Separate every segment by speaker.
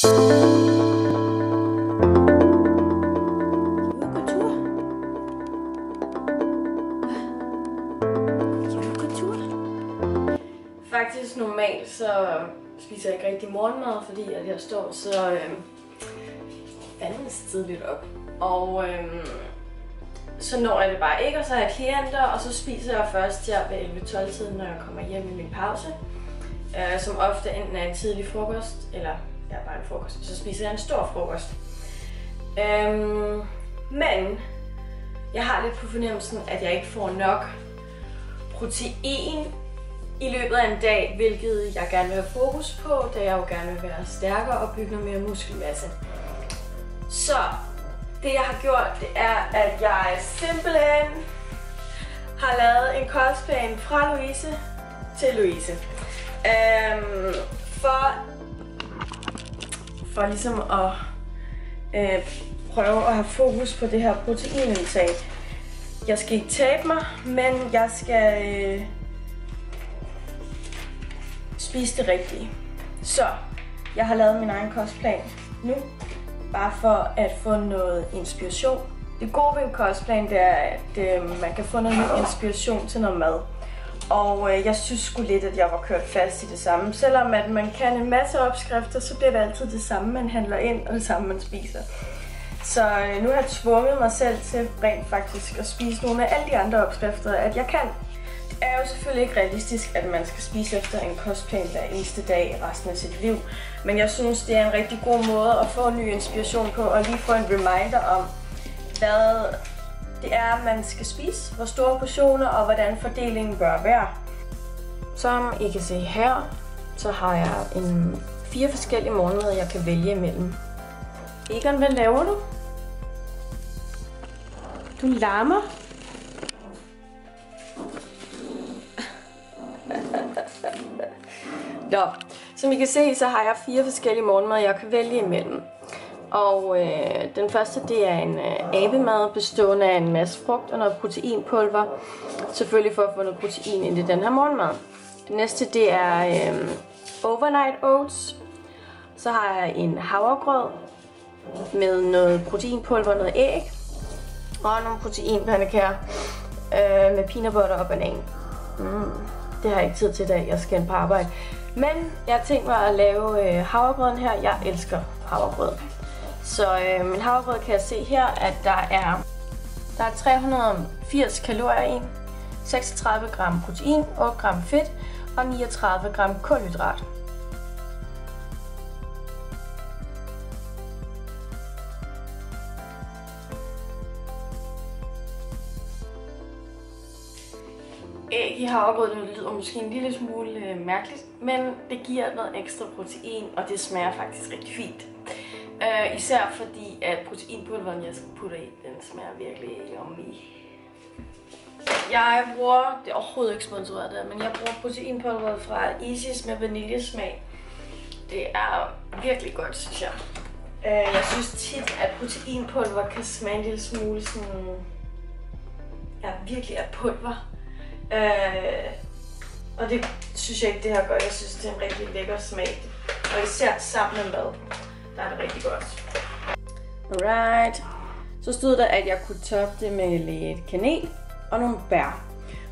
Speaker 1: Faktisk normalt så spiser jeg ikke rigtig morgenmad, fordi at jeg står så fandens tidligt op. Og så når jeg det bare ikke, og så har jeg klienter, og så spiser jeg først her ved 11-12 tiden, når jeg kommer hjem i min pause. Som ofte enten er en tidlig frokost, eller bare en frokost. Så spiser jeg en stor frokost. Men jeg har lidt på fornemmelsen, at jeg ikke får nok protein i løbet af en dag, hvilket jeg gerne vil have fokus på, da jeg jo gerne vil være stærkere og bygge noget mere muskelmasse. Så det jeg har gjort, det er, at jeg simpelthen har lavet en kostplan fra Louise til Louise. For ligesom at prøve at have fokus på det her proteinindtag. Jeg skal ikke tabe mig, men jeg skal spise det rigtige. Så jeg har lavet min egen kostplan nu, bare for at få noget inspiration. Det gode ved en kostplan, det er, at man kan få noget inspiration til noget mad. Og jeg synes sgu lidt, at jeg var kørt fast i det samme. Selvom at man kan en masse opskrifter, så bliver det altid det samme, man handler ind, og det samme, man spiser. Så nu har jeg tvunget mig selv til rent faktisk at spise nogle af alle de andre opskrifter, at jeg kan. Det er jo selvfølgelig ikke realistisk, at man skal spise efter en kostplan hver eneste dag resten af sit liv. Men jeg synes, det er en rigtig god måde at få ny inspiration på, og lige få en reminder om, hvad det er, man skal spise, hvor store portioner og hvordan fordelingen bør være. Som I kan se her, så har jeg 4 forskellige morgenmad, jeg kan vælge imellem. Egon, hvad laver du? Du larmer. Nå, som I kan se, så har jeg 4 forskellige morgenmad, jeg kan vælge imellem. Og den første, det er en abemad bestående af en masse frugt og noget proteinpulver. Selvfølgelig for at få noget protein ind i den her morgenmad. Det næste, det er overnight oats. Så har jeg en havregrød med noget proteinpulver og noget æg. Og nogle proteinpandekager med peanut butter og banan. Det har jeg ikke tid til i dag, jeg skal ind på arbejde. Men jeg har tænkt mig at lave havregrøden her. Jeg elsker havregrød. Så min havregrød kan jeg se her, at der er 380 kalorier i, 36 gram protein, 8 gram fedt og 39 gram kulhydrat. Æg i havregrød lyder måske en lille smule mærkeligt, men det giver noget ekstra protein, og det smager faktisk rigtig fint. Især fordi, at proteinpulveren, jeg skal putte i, den smager virkelig yummy. Jeg bruger, det er overhovedet ikke sponsoreret der, men jeg bruger proteinpulveret fra Isis med vaniljesmag. Det er virkelig godt, synes jeg. Jeg synes tit, at proteinpulver kan smage en lille smule sådan, ja, virkelig af pulver. Og det synes jeg ikke, det her gør. Jeg synes, det er en rigtig lækker smag. Og især sammen med mad, der er det rigtig godt. Alright. Så stod der, at jeg kunne toppe det med lidt kanel og nogle bær.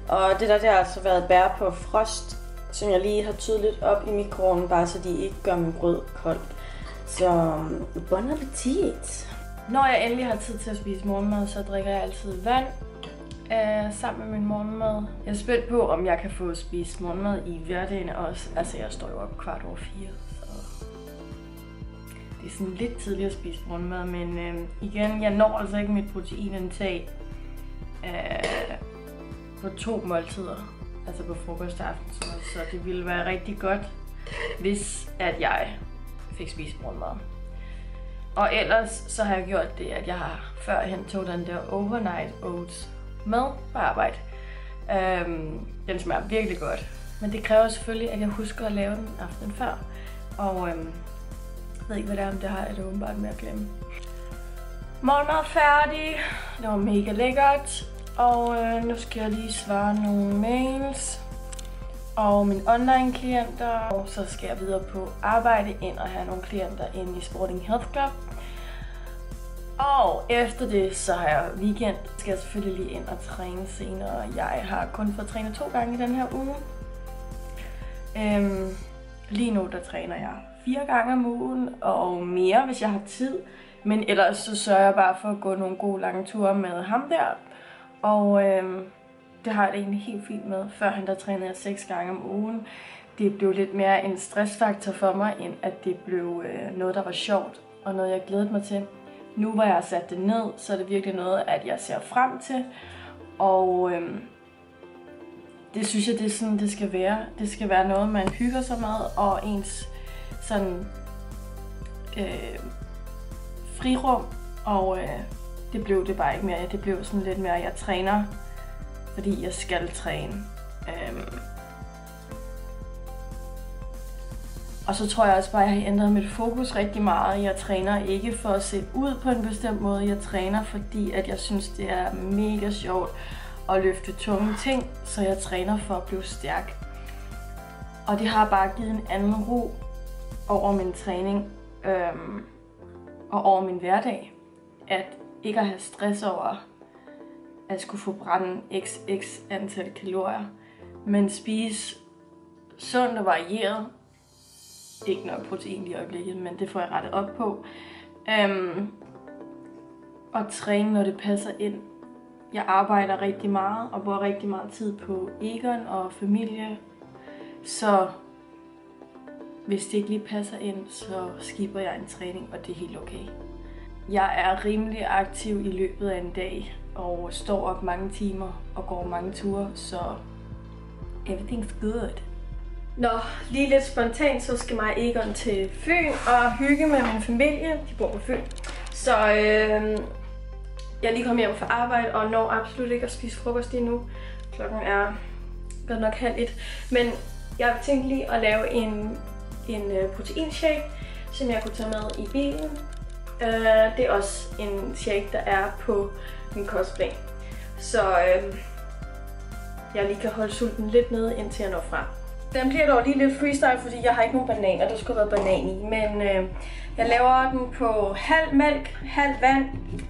Speaker 1: Og det der har altså været bær på frost, som jeg lige har tydeligt op i mikroovnen, bare så de ikke gør min grød kold. Så bon appetit! Når jeg endelig har tid til at spise morgenmad, så drikker jeg altid vand sammen med min morgenmad. Jeg er spændt på, om jeg kan få spist morgenmad i hverdagen også. Altså, jeg står jo op 4:15, så det er sådan lidt tidligt at spise morgenmad, men igen, jeg når altså ikke mit proteinindtag på 2 måltider, altså på frokost og aftensmad, så det ville være rigtig godt, hvis at jeg fik spist morgenmad. Og ellers så har jeg gjort det, at jeg har førhen tog den der overnight oats med på arbejde. Den smager virkelig godt, men det kræver selvfølgelig, at jeg husker at lave den aftenen før. Og jeg ved ikke, hvad det er, om det har jeg det åbenbart med at glemme. Morgenmad er færdig. Det var mega lækkert. Og nu skal jeg lige svare nogle mails. og mine online klienter. Og så skal jeg videre på arbejde ind og have nogle klienter inde i Sporting Health Club. Og efter det, så har jeg weekend. Skal jeg selvfølgelig lige ind og træne senere. Jeg har kun fået trænet 2 gange i den her uge. Lige nu der træner jeg 4 gange om ugen, og mere hvis jeg har tid. Men ellers så sørger jeg bare for at gå nogle gode lange ture med ham der. Og det har jeg det egentlig helt fint med. Førhen der trænede jeg 6 gange om ugen. Det blev lidt mere en stressfaktor for mig, end at det blev noget, der var sjovt. Og noget, jeg glædede mig til. Nu hvor jeg har sat det ned, så er det virkelig noget, at jeg ser frem til. Og det synes jeg, det er sådan, det skal være. Det skal være noget, man hygger sig med, og ens sådan frirum. Og det blev det bare ikke mere. Det blev sådan lidt mere, jeg træner, fordi jeg skal træne. Og så tror jeg også bare, at jeg har ændret mit fokus rigtig meget. Jeg træner ikke for at se ud på en bestemt måde. Jeg træner, fordi at jeg synes, det er mega sjovt at løfte tunge ting. Så jeg træner for at blive stærk. Og det har bare givet en anden ro over min træning og over min hverdag. At ikke at have stress over at skulle forbrænde x antal kalorier. Men spise sundt og varieret. Ikke noget protein i øjeblikket, men det får jeg rettet op på. Og træne, når det passer ind. Jeg arbejder rigtig meget og bruger rigtig meget tid på Egon og familie. Så hvis det ikke lige passer ind, så skipper jeg en træning, og det er helt okay. Jeg er rimelig aktiv i løbet af en dag og står op mange timer og går mange ture, så everything's good. Nå, lige lidt spontant, så skal mig og Egon til Fyn og hygge med min familie. De bor på Fyn. Så jeg er lige kommet hjem fra arbejde og når absolut ikke at spise frokost lige nu. Klokken er godt nok 12:30. Men jeg har tænkt lige at lave en proteinshake, som jeg kunne tage med i bilen. Det er også en shake, der er på min kostplan. Så jeg lige kan holde sulten lidt nede, indtil jeg når frem. Den bliver dog lige lidt freestyle, fordi jeg har ikke nogen bananer. Der skulle være banan i. Men jeg laver den på halv mælk, halv vand,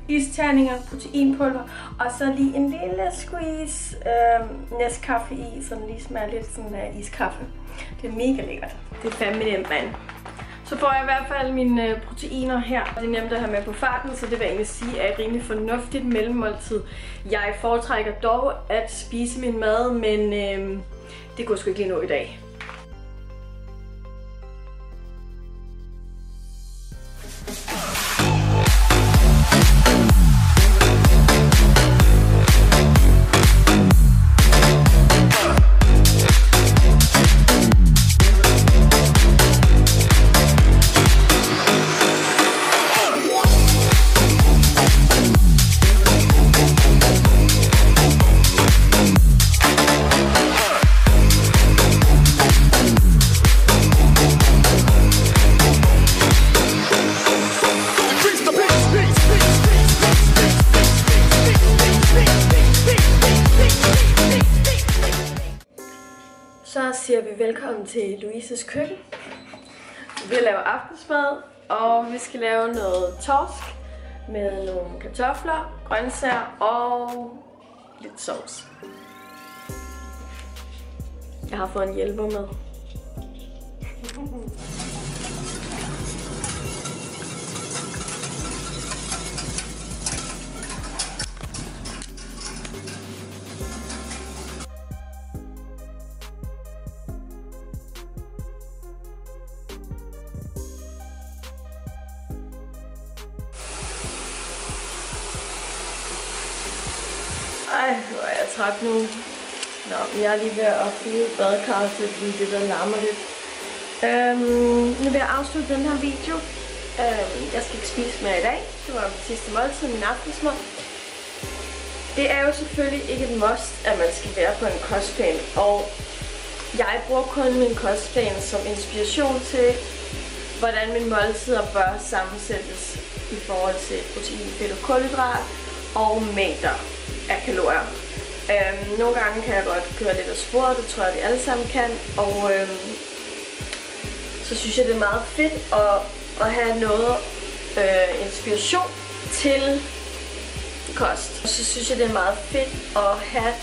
Speaker 1: isterninger, proteinpulver. Og så lige en lille squeeze Nescafé i, så den lige smager lidt sådan af iskaffe. Det er mega lækkert. Det er fandme nemt, mand. Så får jeg i hvert fald mine proteiner her. Det er nemt at have med på farten, så det vil jeg egentlig sige er et rimelig fornuftigt mellemmåltid. Jeg foretrækker dog at spise min mad, men det kunne jeg sgu ikke lige nå i dag. Så siger vi velkommen til Louises køkken. Vi laver aftensmad, og vi skal lave noget torsk med nogle kartofler, grøntsager og lidt sovs. Jeg har fået en hjælper med. Ej, hvor er jeg træt nu. Nå, jeg er lige ved at fylde badekarret, fordi det der larmer lidt. Nu vil jeg afslutte den her video. Jeg skal ikke spise mere i dag. Det var min sidste måltid, min aftensmad. Det er jo selvfølgelig ikke et must, at man skal være på en kostplan. Og jeg bruger kun min kostplan som inspiration til, hvordan mine måltider bør sammensættes i forhold til protein, fedt og kulhydrat og mængder af kalorier. Nogle gange kan jeg godt køre lidt af spor, det tror jeg vi alle sammen kan, og så synes jeg det er meget fedt at have noget inspiration til kost. Og så synes jeg det er meget fedt at have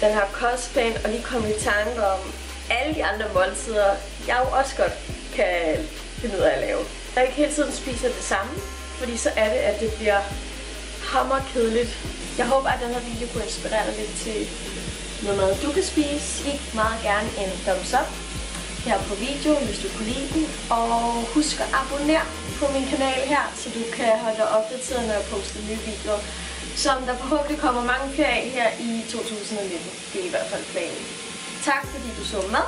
Speaker 1: den her kostplan og lige komme i tanke om alle de andre måltider, jeg jo også godt kan finde ud af at lave. Jeg ikke hele tiden spiser det samme, fordi så er det, at det bliver hammerkedeligt. Jeg håber, at den her video kunne inspirere dig lidt til noget mad, du kan spise. Giv meget gerne en thumbs up her på videoen, hvis du kunne lide den. Og husk at abonnere på min kanal her, så du kan holde dig opdateret, når jeg poster nye videoer, som der forhåbentlig kommer mange flere af her i 2019. Det er i hvert fald planen. Tak fordi du så med.